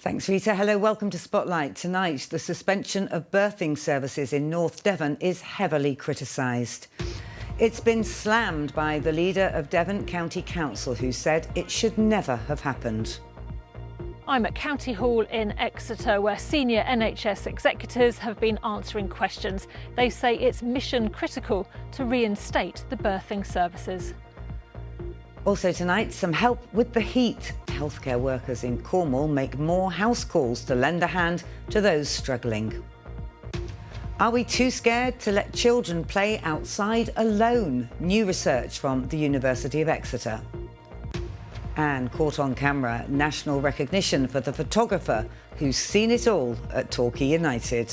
Thanks, Rita. Hello, welcome to Spotlight. Tonight, the suspension of birthing services in North Devon is heavily criticised. It's been slammed by the leader of Devon County Council, who said it should never have happened. I'm at County Hall in Exeter, where senior NHS executives have been answering questions. They say it's mission critical to reinstate the birthing services. Also tonight, some help with the heat. Healthcare workers in Cornwall make more house calls to lend a hand to those struggling. Are we too scared to let children play outside alone? New research from the University of Exeter. And caught on camera, national recognition for the photographer who's seen it all at Torquay United.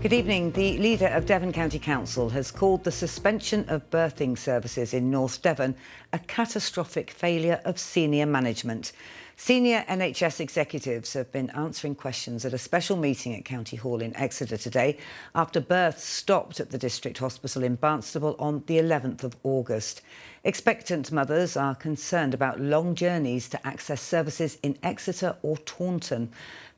Good evening. The leader of Devon County Council has called the suspension of birthing services in North Devon a catastrophic failure of senior management. Senior NHS executives have been answering questions at a special meeting at County Hall in Exeter today after births stopped at the district hospital in Barnstaple on the 11th of August. Expectant mothers are concerned about long journeys to access services in Exeter or Taunton.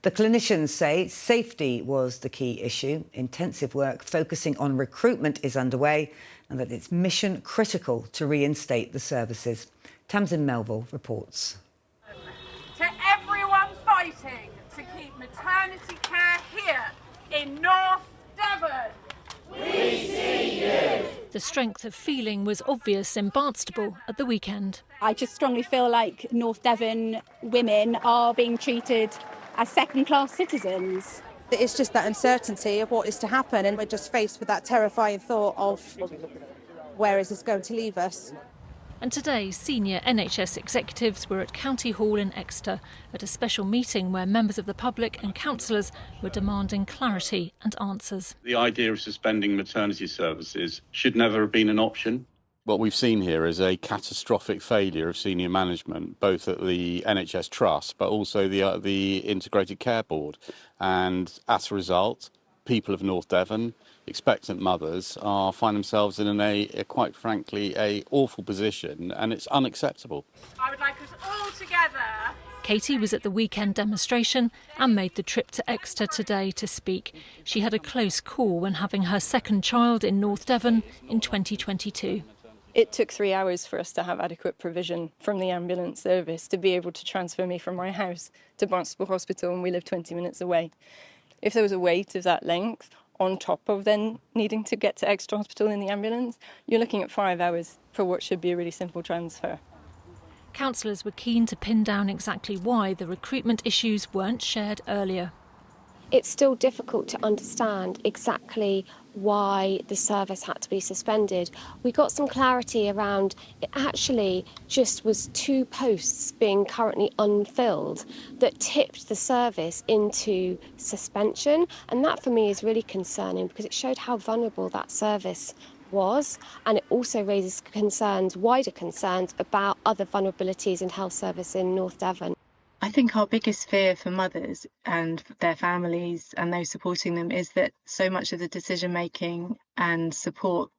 The clinicians say safety was the key issue. Intensive work focusing on recruitment is underway and that it's mission critical to reinstate the services. Tamsin Melville reports. To everyone fighting to keep maternity care here in North Devon, we see you. The strength of feeling was obvious in Barnstaple at the weekend. I just strongly feel like North Devon women are being treated as second-class citizens. It's just that uncertainty of what is to happen, and we're just faced with that terrifying thought of where is this going to leave us. And today, senior NHS executives were at County Hall in Exeter at a special meeting where members of the public and councillors were demanding clarity and answers. The idea of suspending maternity services should never have been an option. What we've seen here is a catastrophic failure of senior management, both at the NHS Trust, but also the Integrated Care Board. And as a result, people of North Devon, expectant mothers, find themselves in quite frankly, an awful position, and it's unacceptable. I would like us all together. Katie was at the weekend demonstration and made the trip to Exeter today to speak. She had a close call when having her second child in North Devon in 2022. It took 3 hours for us to have adequate provision from the ambulance service to be able to transfer me from my house to Barnstaple Hospital, and we live 20 minutes away. If there was a wait of that length, on top of then needing to get to Exeter Hospital in the ambulance, you're looking at 5 hours for what should be a really simple transfer. Councillors were keen to pin down exactly why the recruitment issues weren't shared earlier. It's still difficult to understand exactly why the service had to be suspended. We got some clarity around it actually just was 2 posts being currently unfilled that tipped the service into suspension, and that for me is really concerning because it showed how vulnerable that service was, and it also raises wider concerns about other vulnerabilities in health service in North Devon. I think our biggest fear for mothers and their families and those supporting them is that so much of the decision making and support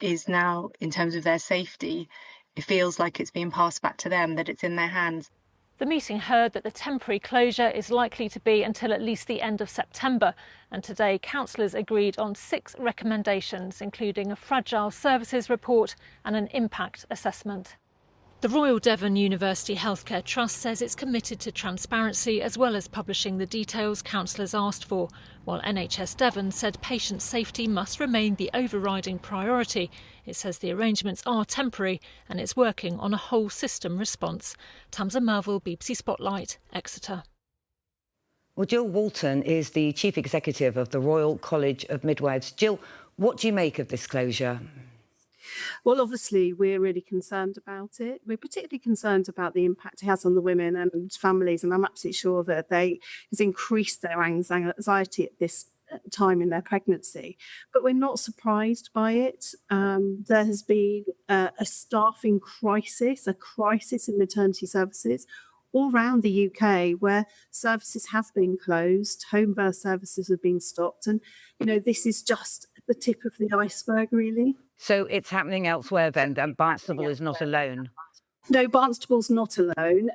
is now, in terms of their safety, it feels like it's being passed back to them, that it's in their hands. The meeting heard that the temporary closure is likely to be until at least the end of September, and today councillors agreed on 6 recommendations, including a fragile services report and an impact assessment. The Royal Devon University Healthcare Trust says it's committed to transparency as well as publishing the details councillors asked for, while NHS Devon said patient safety must remain the overriding priority. It says the arrangements are temporary and it's working on a whole system response. Tamsin Melville, BBC Spotlight, Exeter. Well, Jill Walton is the Chief Executive of the Royal College of Midwives. Jill, what do you make of this closure? Well, obviously, we're really concerned about it. We're particularly concerned about the impact it has on the women and families, and I'm absolutely sure that it's increased their anxiety at this time in their pregnancy. But we're not surprised by it. There has been a staffing crisis, a crisis in maternity services all around the UK where services have been closed, home birth services have been stopped, and this is just the tip of the iceberg, really. So it's happening elsewhere then, and Barnstable is not alone? No, Barnstable's not alone.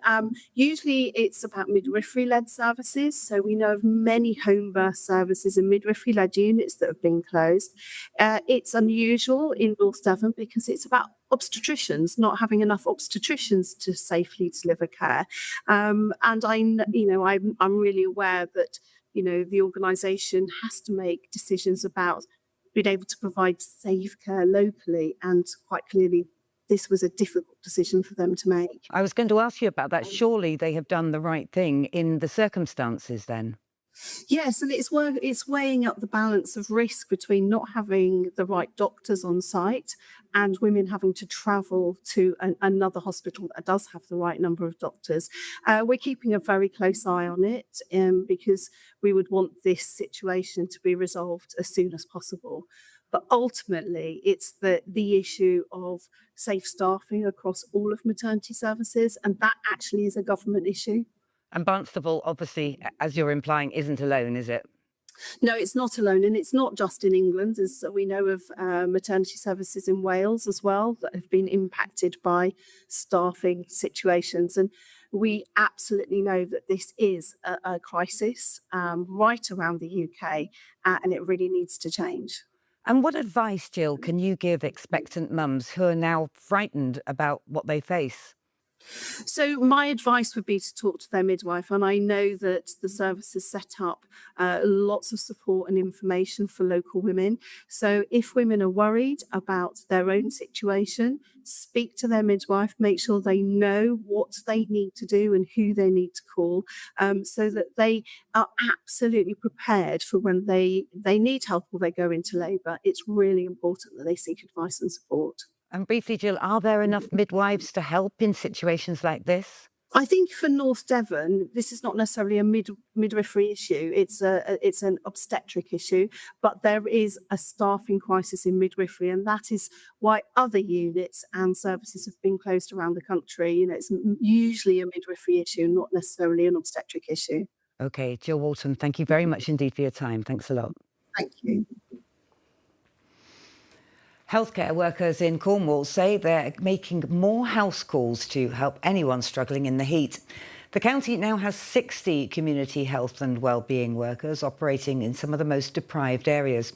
Usually it's about midwifery-led services. So we know of many home birth services and midwifery-led units that have been closed. It's unusual in North Devon because it's about obstetricians, not having enough obstetricians to safely deliver care. And I'm really aware that, the organisation has to make decisions about being able to provide safe care locally, and quite clearly this was a difficult decision for them to make. I was going to ask you about that. Surely they have done the right thing in the circumstances then? Yes, and it's weighing up the balance of risk between not having the right doctors on site and women having to travel to another hospital that does have the right number of doctors. We're keeping a very close eye on it because we would want this situation to be resolved as soon as possible. But ultimately, it's the issue of safe staffing across all of maternity services, and that actually is a government issue. And Barnstable, obviously, as you're implying, isn't alone, is it? No, it's not alone, and it's not just in England. As we know of maternity services in Wales as well that have been impacted by staffing situations. And we absolutely know that this is a crisis right around the UK, and it really needs to change. And what advice, Jill, can you give expectant mums who are now frightened about what they face? So my advice would be to talk to their midwife, and I know that the service has set up lots of support and information for local women. So if women are worried about their own situation, speak to their midwife, make sure they know what they need to do and who they need to call, so that they are absolutely prepared for when they need help or they go into labour. It's really important that they seek advice and support. And briefly, Jill, are there enough midwives to help in situations like this? I think for North Devon, this is not necessarily a midwifery issue. It's an obstetric issue, but there is a staffing crisis in midwifery, and that is why other units and services have been closed around the country. It's usually a midwifery issue, not necessarily an obstetric issue. OK, Jill Walton, thank you very much indeed for your time. Thanks a lot. Thank you. Healthcare workers in Cornwall say they're making more house calls to help anyone struggling in the heat. The county now has 60 community health and wellbeing workers operating in some of the most deprived areas.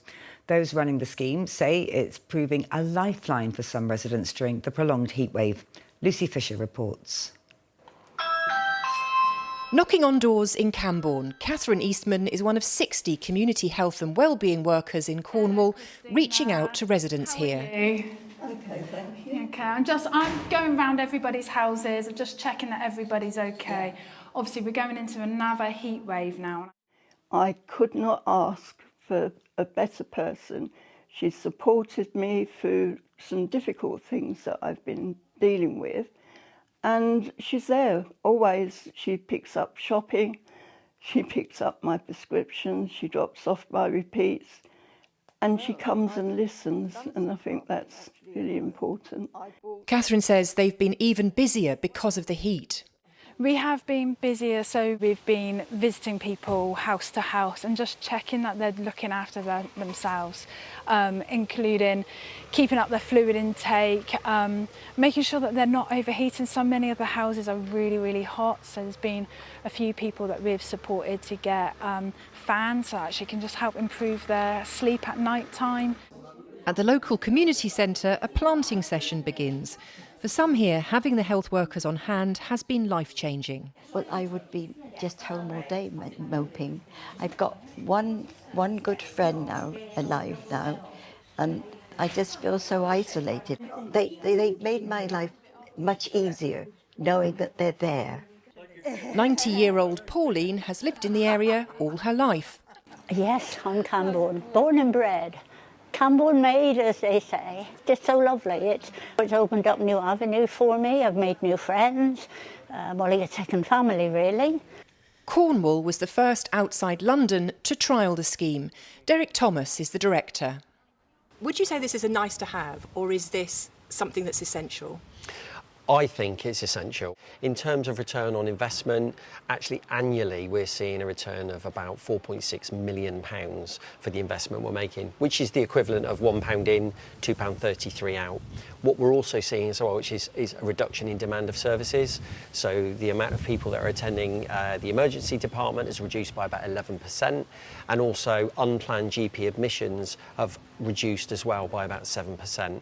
Those running the scheme say it's proving a lifeline for some residents during the prolonged heatwave. Lucy Fisher reports. Knocking on doors in Camborne, Catherine Eastman is one of 60 community health and wellbeing workers in Cornwall, reaching out to residents here. Okay, thank you. Okay, I'm going round everybody's houses, I'm just checking that everybody's okay. Obviously, we're going into another heat wave now. I could not ask for a better person. She's supported me through some difficult things that I've been dealing with. And she's there always. She picks up shopping, she picks up my prescriptions, she drops off my repeats, and she comes and listens, and I think that's really important. Catherine says they've been even busier because of the heat. We have been busier, so we've been visiting people house to house and just checking that they're looking after themselves, including keeping up their fluid intake, making sure that they're not overheating. Many of the houses are really, really hot, so there's been a few people that we've supported to get fans that actually can just help improve their sleep at night time. At the local community centre, a planting session begins. For some here, having the health workers on hand has been life-changing. Well, I would be just home all day moping. I've got one good friend now, alive now, and I just feel so isolated. They made my life much easier, knowing that they're there. 90-year-old Pauline has lived in the area all her life. Yes, I'm Camborne, born and bred. Camborne made, as they say. Just so lovely. It's opened up new avenues for me. I've made new friends. Well, a second family, really. Cornwall was the first outside London to trial the scheme. Derek Thomas is the director. Would you say this is a nice to have, or is this something that's essential? I think it's essential. In terms of return on investment, actually annually we're seeing a return of about £4.6 million for the investment we're making, which is the equivalent of £1 in, £2.33 out. What we're also seeing as well, which is a reduction in demand of services. So the amount of people that are attending the emergency department is reduced by about 11%, and also unplanned GP admissions have reduced as well by about 7%.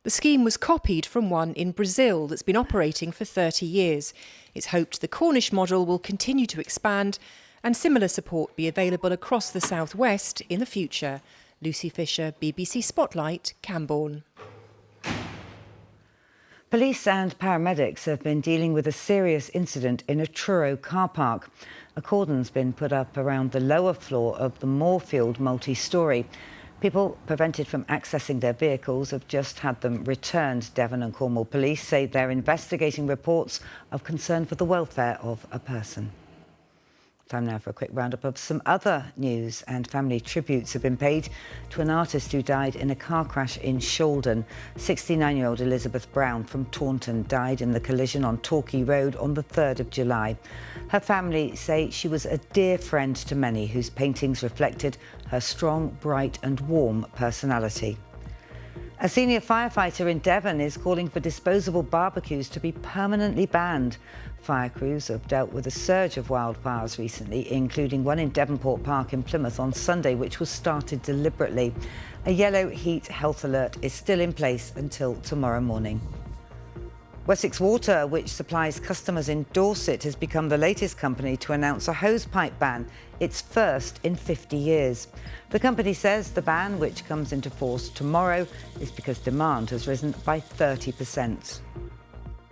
The scheme was copied from one in Brazil that's been operating for 30 years. It's hoped the Cornish model will continue to expand and similar support be available across the South West in the future. Lucy Fisher, BBC Spotlight, Camborne. Police and paramedics have been dealing with a serious incident in a Truro car park. A cordon's been put up around the lower floor of the Moorfield multi-storey. People prevented from accessing their vehicles have just had them returned. Devon and Cornwall Police say they're investigating reports of concern for the welfare of a person. Time now for a quick roundup of some other news, and family tributes have been paid to an artist who died in a car crash in Shalden. 69-year-old Elizabeth Brown from Taunton died in the collision on Torquay Road on the 3rd of July. Her family say she was a dear friend to many whose paintings reflected her strong, bright and warm personality. A senior firefighter in Devon is calling for disposable barbecues to be permanently banned. Fire crews have dealt with a surge of wildfires recently, including one in Devonport Park in Plymouth on Sunday, which was started deliberately. A yellow heat health alert is still in place until tomorrow morning. Wessex Water, which supplies customers in Dorset, has become the latest company to announce a hosepipe ban, its first in 50 years. The company says the ban, which comes into force tomorrow, is because demand has risen by 30%.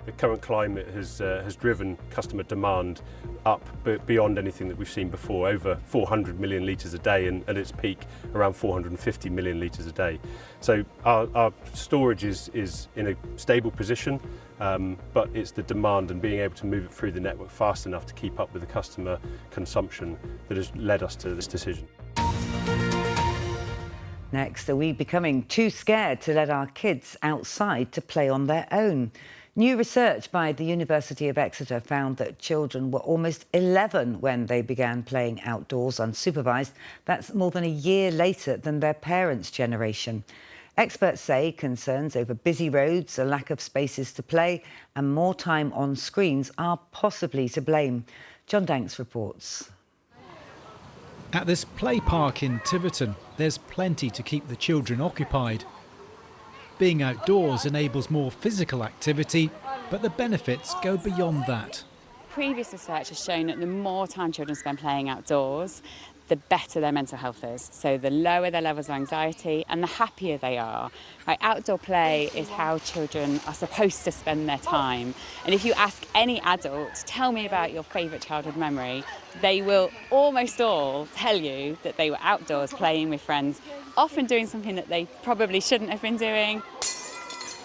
The current climate has driven customer demand up beyond anything that we've seen before, over 400 million litres a day, and at its peak around 450 million litres a day. So our storage is in a stable position, but it's the demand and being able to move it through the network fast enough to keep up with the customer consumption that has led us to this decision. Next, are we becoming too scared to let our kids outside to play on their own? New research by the University of Exeter found that children were almost 11 when they began playing outdoors unsupervised. That's more than a year later than their parents' generation. Experts say concerns over busy roads, a lack of spaces to play and more time on screens are possibly to blame. John Danks reports. At this play park in Tiverton, there's plenty to keep the children occupied. Being outdoors enables more physical activity, but the benefits go beyond that. Previous research has shown that the more time children spend playing outdoors, the better their mental health is. So the lower their levels of anxiety and the happier they are. Right, outdoor play is how children are supposed to spend their time. And if you ask any adult, tell me about your favourite childhood memory, they will almost all tell you that they were outdoors playing with friends, often doing something that they probably shouldn't have been doing.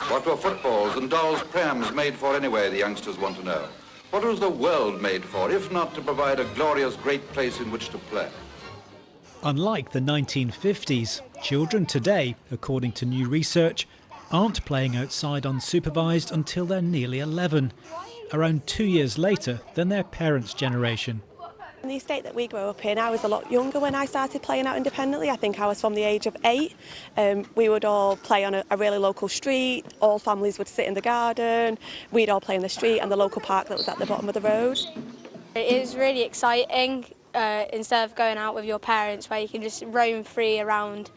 What were footballs and dolls' prams made for anyway, the youngsters want to know. What was the world made for, if not to provide a glorious, great place in which to play? Unlike the 1950s, children today, according to new research, aren't playing outside unsupervised until they're nearly 11, around 2 years later than their parents' generation. In the estate that we grew up in, I was a lot younger when I started playing out independently. I think I was from the age of 8. We would all play on a really local street. All families would sit in the garden. We'd all play in the street and the local park that was at the bottom of the road. It was really exciting instead of going out with your parents, where you can just roam free around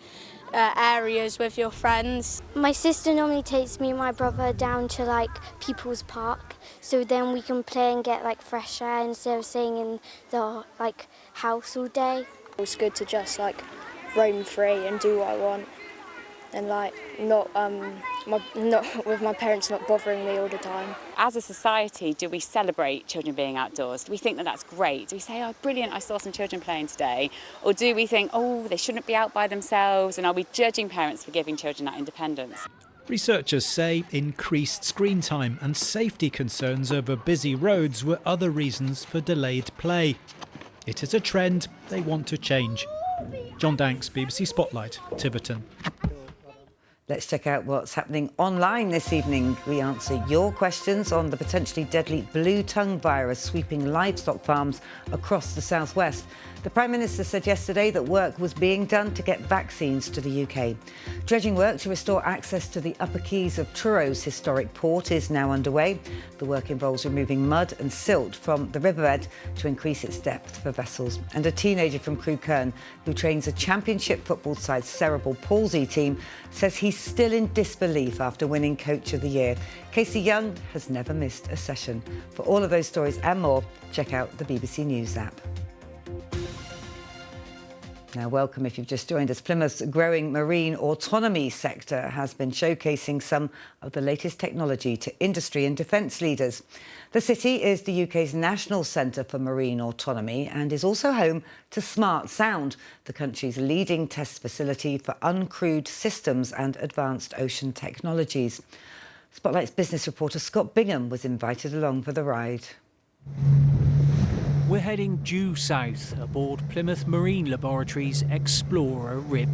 areas with your friends. My sister normally takes me and my brother down to like People's Park, so then we can play and get like fresh air instead of staying in the like house all day. It was good to just like roam free and do what I want, and like not with my parents not bothering me all the time. As a society, do we celebrate children being outdoors? Do we think that that's great? Do we say, oh, brilliant, I saw some children playing today? Or do we think, oh, they shouldn't be out by themselves? And are we judging parents for giving children that independence? Researchers say increased screen time and safety concerns over busy roads were other reasons for delayed play. It is a trend they want to change. John Danks, BBC Spotlight, Tiverton. Let's check out what's happening online this evening. We answer your questions on the potentially deadly blue tongue virus sweeping livestock farms across the southwest. The Prime Minister said yesterday that work was being done to get vaccines to the UK. Dredging work to restore access to the upper quays of Truro historic port is now underway. The work involves removing mud and silt from the riverbed to increase its depth for vessels. And a teenager from Crewe Kern, who trains a championship football side cerebral palsy team, says he's still in disbelief after winning Coach of the Year. Casey Young has never missed a session. For all of those stories and more, check out the BBC News app. Now, welcome if you've just joined us. Plymouth's growing marine autonomy sector has been showcasing some of the latest technology to industry and defence leaders. The city is the UK's national centre for marine autonomy and is also home to Smart Sound, the country's leading test facility for uncrewed systems and advanced ocean technologies. Spotlight's business reporter Scott Bingham was invited along for the ride. We're heading due south aboard Plymouth Marine Laboratories Explorer RIB.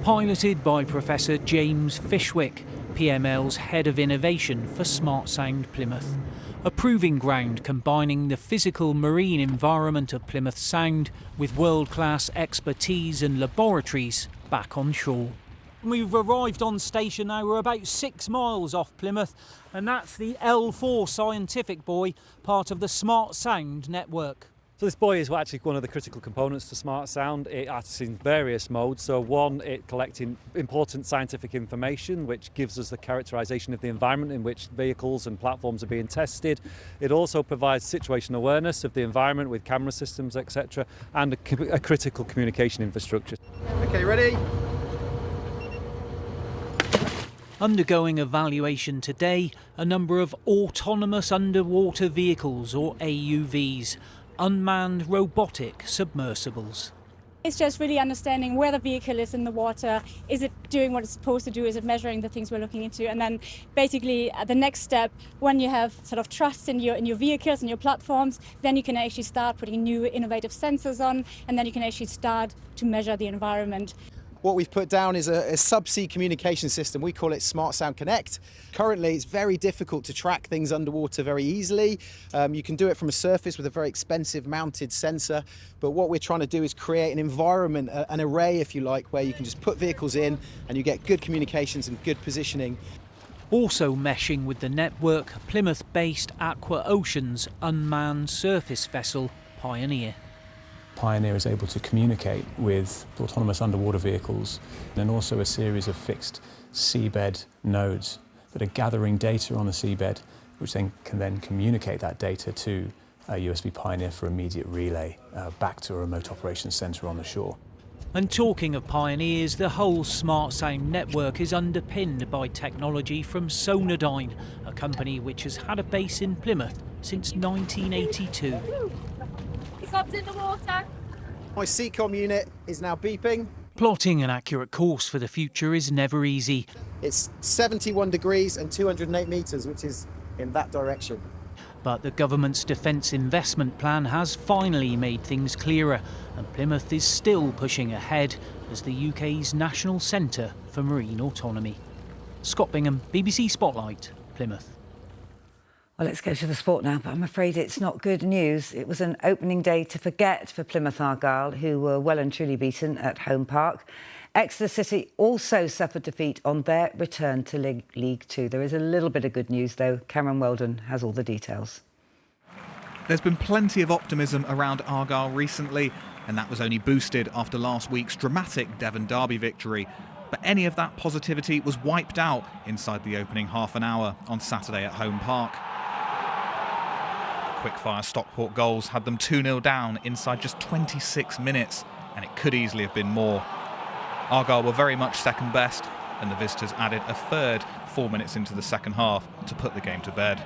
Piloted by Professor James Fishwick, PML's Head of Innovation for Smart Sound Plymouth. A proving ground combining the physical marine environment of Plymouth Sound with world-class expertise and laboratories back on shore. We've arrived on station now. We're about 6 miles off Plymouth, and that's the L4 scientific buoy, part of the Smart Sound network. So this buoy is actually one of the critical components to Smart Sound. It acts in various modes. So one, it collecting important scientific information, which gives us the characterisation of the environment in which vehicles and platforms are being tested. It also provides situational awareness of the environment with camera systems, etc., and a critical communication infrastructure. Okay, ready? Undergoing evaluation today, a number of autonomous underwater vehicles, or AUVs, unmanned robotic submersibles. It's just really understanding where the vehicle is in the water. Is it doing what it's supposed to do? Is it measuring the things we're looking into? And then basically the next step, when you have sort of trust in your vehicles and your platforms, then you can actually start putting new innovative sensors on, and then you can actually start to measure the environment. What we've put down is a subsea communication system. We call it Smart Sound Connect. Currently, it's very difficult to track things underwater very easily. You can do it from a surface with a very expensive mounted sensor. But what we're trying to do is create an environment, an array, if you like, where you can just put vehicles in and you get good communications and good positioning. Also meshing with the network, Plymouth-based Aqua Ocean's unmanned surface vessel, Pioneer. Pioneer is able to communicate with autonomous underwater vehicles and also a series of fixed seabed nodes that are gathering data on the seabed, which then can communicate that data to USV Pioneer for immediate relay back to a remote operations centre on the shore. And talking of pioneers, the whole Smart Sound network is underpinned by technology from Sonodyne, a company which has had a base in Plymouth since 1982. Subs in the water. My CCOM unit is now beeping. Plotting an accurate course for the future is never easy. It's 71 degrees and 208 metres, which is in that direction. But the government's defence investment plan has finally made things clearer, and Plymouth is still pushing ahead as the UK's national centre for marine autonomy. Scott Bingham, BBC Spotlight, Plymouth. Well, let's go to the sport now, but I'm afraid it's not good news. It was an opening day to forget for Plymouth Argyle, who were well and truly beaten at home park. Exeter City also suffered defeat on their return to League Two. There is a little bit of good news, though. Cameron Weldon has all the details. There's been plenty of optimism around Argyle recently, and that was only boosted after last week's dramatic Devon Derby victory. But any of that positivity was wiped out inside the opening half an hour on Saturday at home park. Quickfire Stockport goals had them 2-0 down inside just 26 minutes, and it could easily have been more. Argyle were very much second best, and the visitors added a third 4 minutes into the second half to put the game to bed.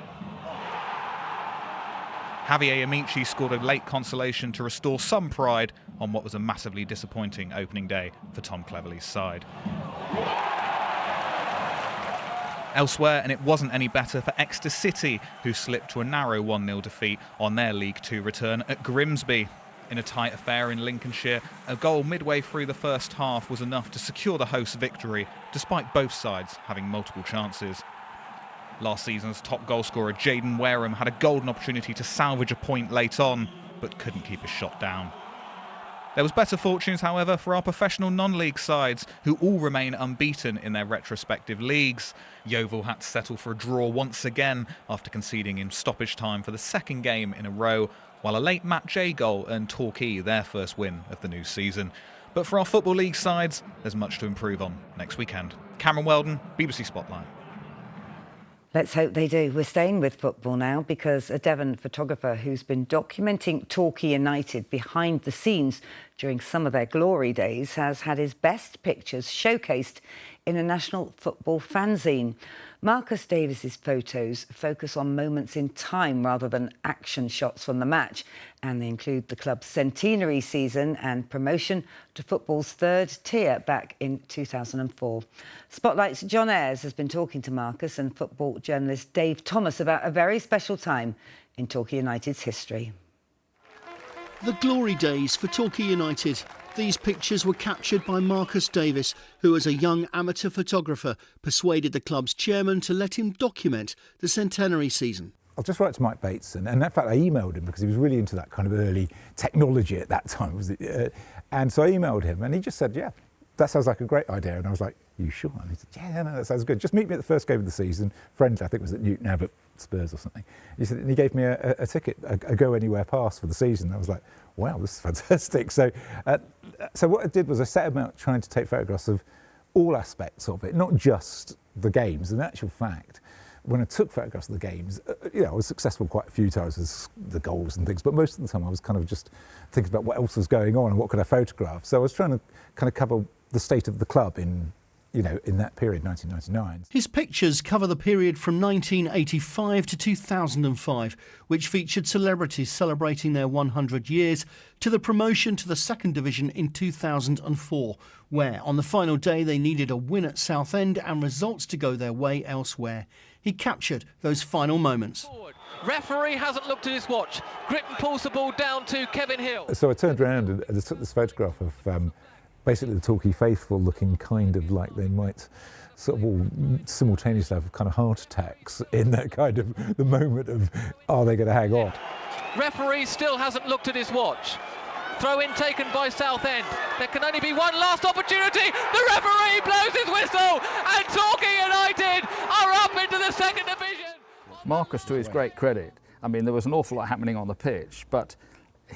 Javier Amici scored a late consolation to restore some pride on what was a massively disappointing opening day for Tom Cleverley's side. Elsewhere, and it wasn't any better for Exeter City, who slipped to a narrow 1-0 defeat on their League Two return at Grimsby. In a tight affair in Lincolnshire, a goal midway through the first half was enough to secure the hosts' victory, despite both sides having multiple chances. Last season's top goalscorer Jaden Wareham had a golden opportunity to salvage a point late on, but couldn't keep his shot down. There was better fortunes, however, for our professional non-league sides, who all remain unbeaten in their retrospective leagues. Yeovil had to settle for a draw once again after conceding in stoppage time for the second game in a row, while a late Matt J goal earned Torquay their first win of the new season. But for our Football League sides, there's much to improve on next weekend. Cameron Weldon, BBC Spotlight. Let's hope they do. We're staying with football now because a Devon photographer who's been documenting Torquay United behind the scenes during some of their glory days has had his best pictures showcased in a national football fanzine. Marcus Davis's photos focus on moments in time rather than action shots from the match, and they include the club's centenary season and promotion to football's third tier back in 2004. Spotlight's John Ayres has been talking to Marcus and football journalist Dave Thomas about a very special time in Torquay United's history. The glory days for Torquay United. These pictures were captured by Marcus Davis, who as a young amateur photographer persuaded the club's chairman to let him document the centenary season. I'll just write to Mike Bateson, and in fact I emailed him because he was really into that kind of early technology at that time. And so I emailed him and he just said, yeah, that sounds like a great idea. And I was like, you sure? And he said, yeah, no, that sounds good. Just meet me at the first game of the season. Friendly, I think it was at Newton Abbott Spurs or something. He said, and he gave me a ticket, a go anywhere pass for the season. I was like, wow, this is fantastic. So what I did was I set about trying to take photographs of all aspects of it, not just the games. In actual fact, when I took photographs of the games, I was successful quite a few times with the goals and things, but most of the time I was kind of just thinking about what else was going on and what could I photograph. So I was trying to kind of cover the state of the club in that period, 1999. His pictures cover the period from 1985 to 2005, which featured celebrities celebrating their 100 years, to the promotion to the second division in 2004, where on the final day they needed a win at Southend and results to go their way elsewhere. He captured those final moments. Referee hasn't looked at his watch. Gritton pulls the ball down to Kevin Hill. So I turned around and took this photograph of basically the Torquay faithful looking kind of like they might sort of all simultaneously have kind of heart attacks in that kind of the moment of, are they going to hang on? Referee still hasn't looked at his watch. Throw in taken by Southend. There can only be one last opportunity. The referee blows his whistle and Torquay United are up into the second division. Marcus, to his great credit, I mean, there was an awful lot happening on the pitch, but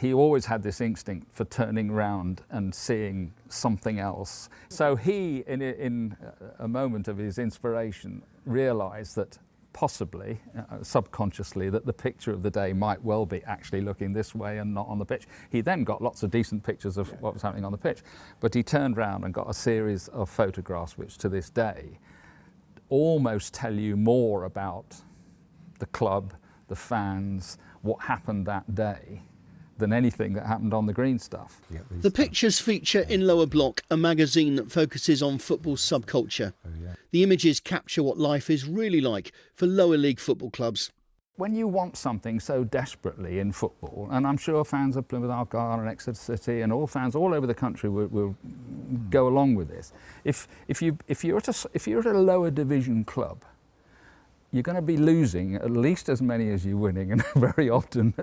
he always had this instinct for turning round and seeing something else. So he, in a moment of his inspiration, realised that possibly, subconsciously, that the picture of the day might well be actually looking this way and not on the pitch. He then got lots of decent pictures of what was happening on the pitch, but he turned round and got a series of photographs which to this day almost tell you more about the club, the fans, what happened that day, than anything that happened on the green stuff. The pictures feature in Lower Block, a magazine that focuses on football subculture. The images capture what life is really like for lower league football clubs. When you want something so desperately in football, and I'm sure fans of Plymouth Argyle and Exeter City and all fans all over the country will go along with this. If you're at a lower division club, you're going to be losing at least as many as you're winning, and very often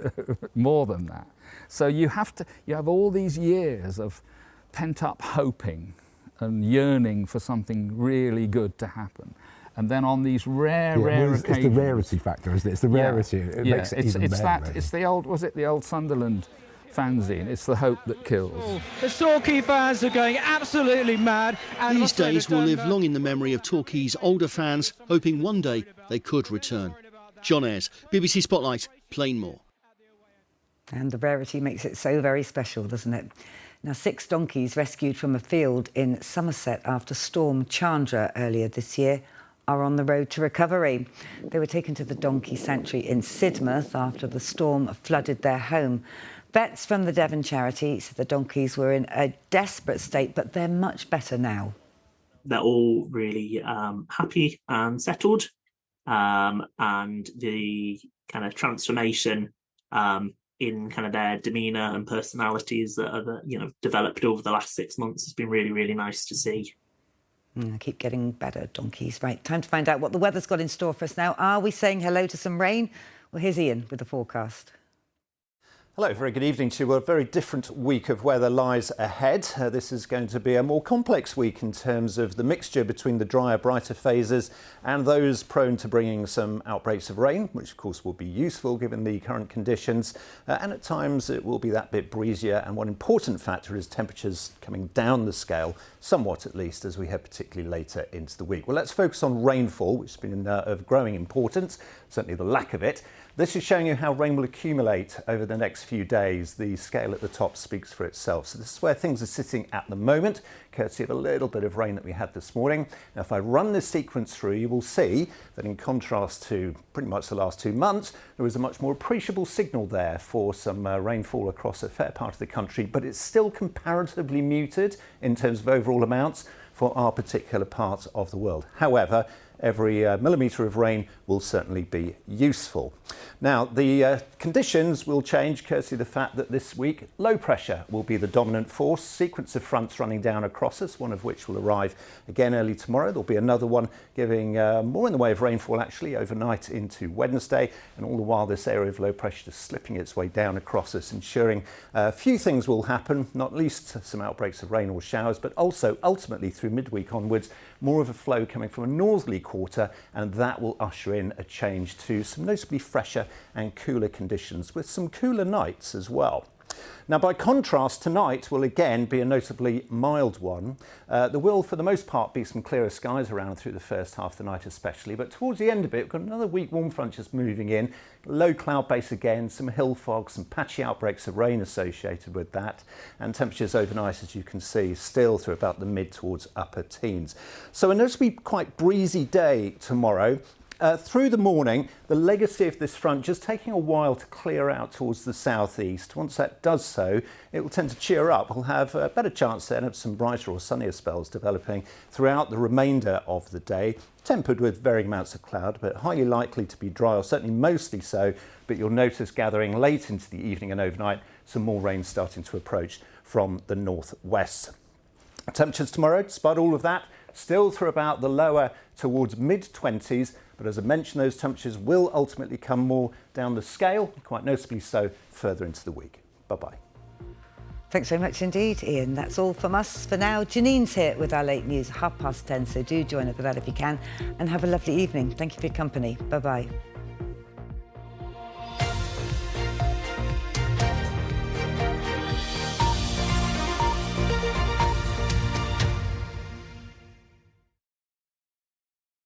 more than that. So you have all these years of pent-up hoping and yearning for something really good to happen. And then on these rare occasions... It's the rarity factor, isn't it? It's the rarity. It makes it even better. It's the old, was it the old Sunderland fanzine? It's the hope that kills. The Torquay fans are going absolutely mad. And these days will live long in the memory of Torquay's older fans, hoping one day they could return. John Ayres, BBC Spotlight, Plainmoor. And the rarity makes it so very special, doesn't it? Now, 6 donkeys rescued from a field in Somerset after Storm Chandra earlier this year are on the road to recovery. They were taken to the donkey sanctuary in Sidmouth after the storm flooded their home. Vets from the Devon charity said the donkeys were in a desperate state, but they're much better now. They're all really happy and settled, and the kind of transformation in kind of their demeanour and personalities that are, developed over the last 6 months has been really, really nice to see. Keep getting better, donkeys. Right, time to find out what the weather's got in store for us now. Are we saying hello to some rain? Well, here's Ian with the forecast. Hello, very good evening to you. A very different week of weather lies ahead. This is going to be a more complex week in terms of the mixture between the drier, brighter phases and those prone to bringing some outbreaks of rain, which of course will be useful given the current conditions. And at times it will be that bit breezier. And one important factor is temperatures coming down the scale, somewhat at least, as we head particularly later into the week. Well, let's focus on rainfall, which has been of growing importance, certainly the lack of it. This is showing you how rain will accumulate over the next few days. The scale at the top speaks for itself. So this is where things are sitting at the moment, courtesy of a little bit of rain that we had this morning. Now, if I run this sequence through, you will see that in contrast to pretty much the last 2 months, there is a much more appreciable signal there for some rainfall across a fair part of the country, but it's still comparatively muted in terms of overall amounts for our particular part of the world. However, every millimetre of rain will certainly be useful. Now, the conditions will change courtesy of the fact that this week low pressure will be the dominant force. Sequence of fronts running down across us, one of which will arrive again early tomorrow. There'll be another one giving more in the way of rainfall actually overnight into Wednesday, and all the while this area of low pressure is slipping its way down across us, ensuring a few things will happen, not least some outbreaks of rain or showers, but also ultimately through midweek onwards more of a flow coming from a northerly quarter, and that will usher in a change to some noticeably fresher and cooler conditions with some cooler nights as well. Now, by contrast, tonight will again be a notably mild one. There will, for the most part, be some clearer skies around through the first half of the night especially, but towards the end of it, we've got another weak warm front just moving in. Low cloud base again, some hill fog, some patchy outbreaks of rain associated with that, and temperatures overnight, as you can see, still through about the mid towards upper teens. So a noticeably quite breezy day tomorrow. Through the morning, the legacy of this front just taking a while to clear out towards the southeast. Once that does so, it will tend to cheer up. We'll have a better chance then of some brighter or sunnier spells developing throughout the remainder of the day, tempered with varying amounts of cloud, but highly likely to be dry, or certainly mostly so. But you'll notice gathering late into the evening and overnight, some more rain starting to approach from the northwest. Temperatures tomorrow, despite all of that, still through about the lower towards mid-20s, but as I mentioned, those temperatures will ultimately come more down the scale, quite noticeably so, further into the week. Bye-bye. Thanks very much indeed, Ian. That's all from us for now. Janine's here with our late news, 10:30, so do join us for that if you can, and have a lovely evening. Thank you for your company. Bye-bye.